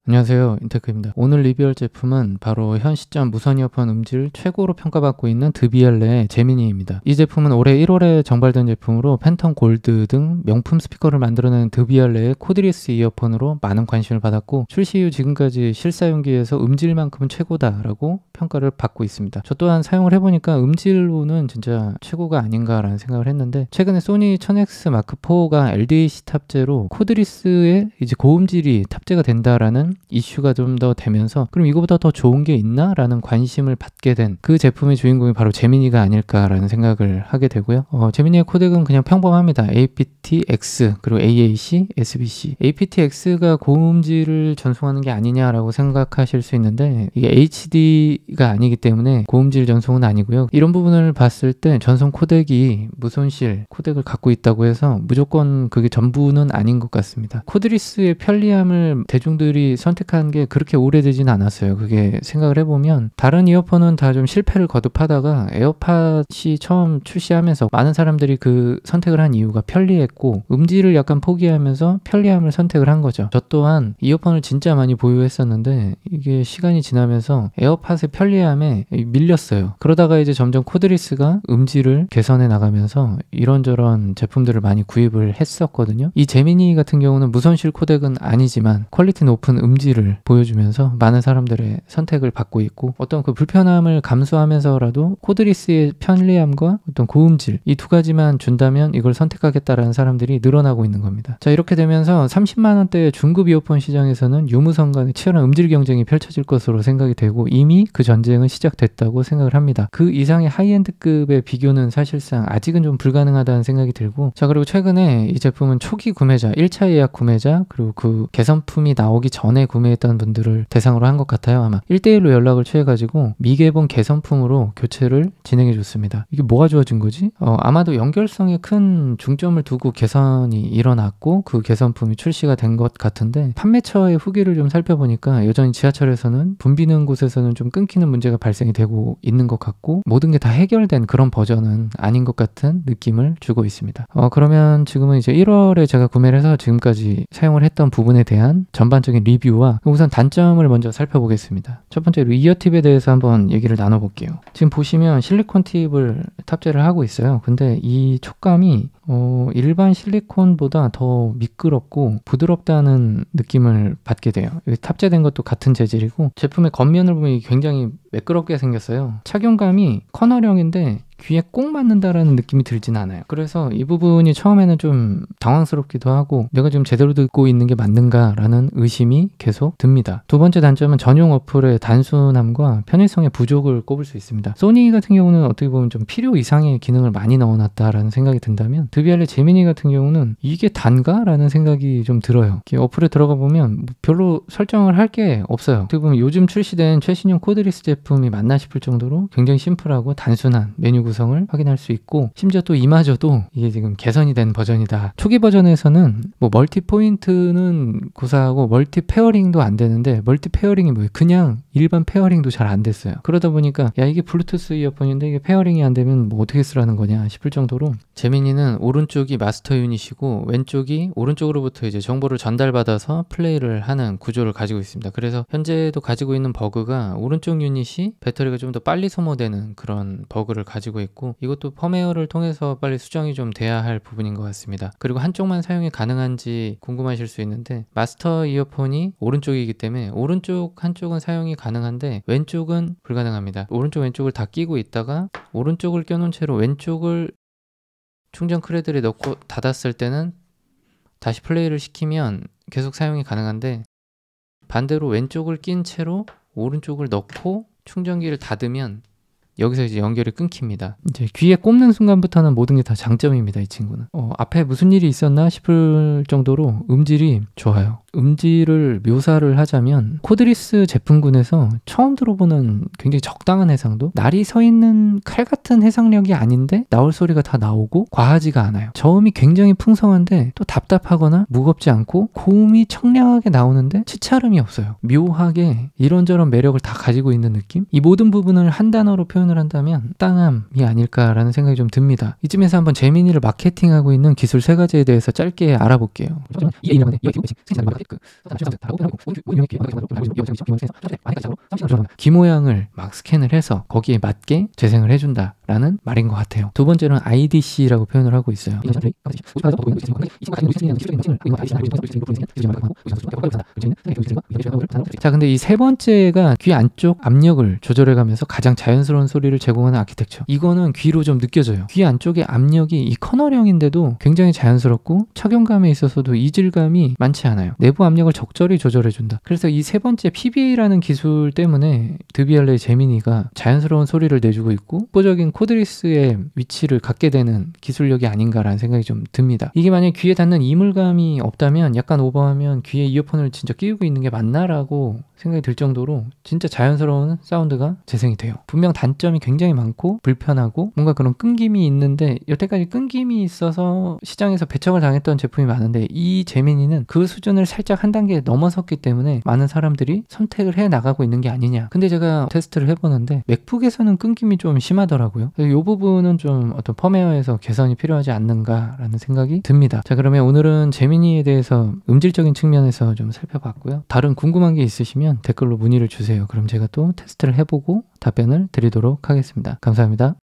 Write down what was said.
안녕하세요, 인테크입니다. 오늘 리뷰할 제품은 바로 현 시점 무선 이어폰 음질 최고로 평가받고 있는 드비엘레의 제미니입니다. 이 제품은 올해 1월에 정발된 제품으로 팬텀 골드 등 명품 스피커를 만들어낸 드비엘레의 코드리스 이어폰으로 많은 관심을 받았고, 출시 이후 지금까지 실사용기에서 음질만큼은 최고다라고 평가를 받고 있습니다. 저 또한 사용을 해보니까 음질로는 진짜 최고가 아닌가라는 생각을 했는데, 최근에 소니 1000X 마크4가 LDAC 탑재로 코드리스에 이제 고음질이 탑재가 된다라는 이슈가 좀 더 되면서, 그럼 이거보다 더 좋은 게 있나? 라는 관심을 받게 된 그 제품의 주인공이 바로 제미니가 아닐까라는 생각을 하게 되고요. 제미니의 코덱은 그냥 평범합니다. aptX 그리고 AAC, SBC. aptX가 고음질을 전송하는 게 아니냐라고 생각하실 수 있는데, 이게 HD가 아니기 때문에 고음질 전송은 아니고요. 이런 부분을 봤을 때 전송 코덱이 무손실 코덱을 갖고 있다고 해서 무조건 그게 전부는 아닌 것 같습니다. 코드리스의 편리함을 대중들이 선택한 게 그렇게 오래되진 않았어요. 그게 생각을 해보면 다른 이어폰은 다 좀 실패를 거듭하다가 에어팟이 처음 출시하면서 많은 사람들이 그 선택을 한 이유가 편리했고, 음질을 약간 포기하면서 편리함을 선택을 한 거죠. 저 또한 이어폰을 진짜 많이 보유했었는데 이게 시간이 지나면서 에어팟의 편리함에 밀렸어요. 그러다가 이제 점점 코드리스가 음질을 개선해 나가면서 이런저런 제품들을 많이 구입을 했었거든요. 이 제미니 같은 경우는 무선실 코덱은 아니지만 퀄리티 높은 음질을 보여주면서 많은 사람들의 선택을 받고 있고, 어떤 그 불편함을 감수하면서라도 코드리스의 편리함과 어떤 고음질, 이 두 가지만 준다면 이걸 선택하겠다라는 사람들이 늘어나고 있는 겁니다. 자, 이렇게 되면서 30만원대의 중급 이어폰 시장에서는 유무선 간의 치열한 음질 경쟁이 펼쳐질 것으로 생각이 되고, 이미 그 전쟁은 시작됐다고 생각을 합니다. 그 이상의 하이엔드급의 비교는 사실상 아직은 좀 불가능하다는 생각이 들고, 자, 그리고 최근에 이 제품은 초기 구매자, 1차 예약 구매자, 그리고 그 개선품이 나오기 전에 구매했던 분들을 대상으로 한 것 같아요. 아마 1대1로 연락을 취해가지고 미개봉 개선품으로 교체를 진행해 줬습니다. 이게 뭐가 좋아진 거지? 아마도 연결성에 큰 중점을 두고 개선이 일어났고 그 개선품이 출시가 된 것 같은데, 판매처의 후기를 좀 살펴보니까 여전히 지하철에서는 붐비는 곳에서는 좀 끊기는 문제가 발생이 되고 있는 것 같고, 모든 게 다 해결된 그런 버전은 아닌 것 같은 느낌을 주고 있습니다. 그러면 지금은 이제 1월에 제가 구매를 해서 지금까지 사용을 했던 부분에 대한 전반적인 리뷰와 우선 단점을 먼저 살펴보겠습니다. 첫 번째로 이어팁에 대해서 한번 얘기를 나눠볼게요. 지금 보시면 실리콘 팁을 탑재를 하고 있어요. 근데 이 촉감이 일반 실리콘보다 더 미끄럽고 부드럽다는 느낌을 받게 돼요. 탑재된 것도 같은 재질이고, 제품의 겉면을 보면 굉장히 매끄럽게 생겼어요. 착용감이 커널형인데 귀에 꼭 맞는다라는 느낌이 들진 않아요. 그래서 이 부분이 처음에는 좀 당황스럽기도 하고, 내가 지금 제대로 듣고 있는 게 맞는가라는 의심이 계속 듭니다. 두 번째 단점은 전용 어플의 단순함과 편의성의 부족을 꼽을 수 있습니다. 소니 같은 경우는 어떻게 보면 좀 필요 이상의 기능을 많이 넣어놨다라는 생각이 든다면, 드비엘레 제미니 같은 경우는 이게 단가? 라는 생각이 좀 들어요. 어플에 들어가 보면 별로 설정을 할 게 없어요. 어떻게 보면 요즘 출시된 최신형 코드리스 제품이 맞나 싶을 정도로 굉장히 심플하고 단순한 메뉴 구성을 확인할 수 있고, 심지어 또 이마저도 이게 지금 개선이 된 버전이다. 초기 버전에서는 뭐 멀티 포인트는 고사하고 멀티 페어링도 안 되는데, 멀티 페어링이 뭐예요? 그냥 일반 페어링도 잘 안 됐어요. 그러다 보니까 야, 이게 블루투스 이어폰인데 이게 페어링이 안 되면 뭐 어떻게 쓰라는 거냐 싶을 정도로, 제미니는 오른쪽이 마스터 유닛이고 왼쪽이 오른쪽으로부터 이제 정보를 전달받아서 플레이를 하는 구조를 가지고 있습니다. 그래서 현재도 가지고 있는 버그가 오른쪽 유닛이 배터리가 좀 더 빨리 소모되는 그런 버그를 가지고 있고, 이것도 펌웨어를 통해서 빨리 수정이 좀 돼야 할 부분인 것 같습니다. 그리고 한쪽만 사용이 가능한지 궁금하실 수 있는데, 마스터 이어폰이 오른쪽이기 때문에 오른쪽 한쪽은 사용이 가능한데 왼쪽은 불가능합니다. 오른쪽 왼쪽을 다 끼고 있다가 오른쪽을 껴놓은 채로 왼쪽을 충전 크레드를 넣고 닫았을 때는 다시 플레이를 시키면 계속 사용이 가능한데, 반대로 왼쪽을 낀 채로 오른쪽을 넣고 충전기를 닫으면 여기서 이제 연결이 끊깁니다. 이제 귀에 꼽는 순간부터는 모든 게 다 장점입니다. 이 친구는 앞에 무슨 일이 있었나 싶을 정도로 음질이 좋아요. 음질을 묘사를 하자면 코드리스 제품군에서 처음 들어보는 굉장히 적당한 해상도, 날이 서 있는 칼 같은 해상력이 아닌데 나올 소리가 다 나오고 과하지가 않아요. 저음이 굉장히 풍성한데 또 답답하거나 무겁지 않고, 고음이 청량하게 나오는데 치찰음이 없어요. 묘하게 이런저런 매력을 다 가지고 있는 느낌? 이 모든 부분을 한 단어로 표현을 한다면 땅함이 아닐까라는 생각이 좀 듭니다. 이쯤에서 한번 제미니를 마케팅하고 있는 기술 세 가지에 대해서 짧게 알아볼게요. 귀 모양을 막 스캔을 해서 거기에 맞게 재생을 해준다라는 말인 것 같아요. 두 번째는 IDC라고 표현을 하고 있어요. 자, 근데 이 세 번째가 귀 안쪽 압력을 조절해가면서 가장 자연스러운 소리를 제공하는 아키텍처. 이거는 귀로 좀 느껴져요. 귀 안쪽의 압력이 이 커널형인데도 굉장히 자연스럽고 착용감에 있어서도 이질감이 많지 않아요. 내부 압력을 적절히 조절해준다. 그래서 이 세 번째 PBA라는 기술 때문에 드비엘레 제미니가 자연스러운 소리를 내주고 있고 독보적인 코드리스의 위치를 갖게 되는 기술력이 아닌가라는 생각이 좀 듭니다. 이게 만약에 귀에 닿는 이물감이 없다면, 약간 오버하면 귀에 이어폰을 진짜 끼우고 있는 게 맞나라고 생각이 들 정도로 진짜 자연스러운 사운드가 재생이 돼요. 분명 단점이 굉장히 많고 불편하고 뭔가 그런 끊김이 있는데, 여태까지 끊김이 있어서 시장에서 배척을 당했던 제품이 많은데 이 제미니는 그 수준을 살짝 한 단계 넘어섰기 때문에 많은 사람들이 선택을 해 나가고 있는 게 아니냐. 근데 제가 테스트를 해보는데 맥북에서는 끊김이 좀 심하더라고요. 이 부분은 좀 어떤 펌웨어에서 개선이 필요하지 않는가라는 생각이 듭니다. 자, 그러면 오늘은 제미니에 대해서 음질적인 측면에서 좀 살펴봤고요. 다른 궁금한 게 있으시면 댓글로 문의를 주세요. 그럼 제가 또 테스트를 해보고 답변을 드리도록 하겠습니다. 감사합니다.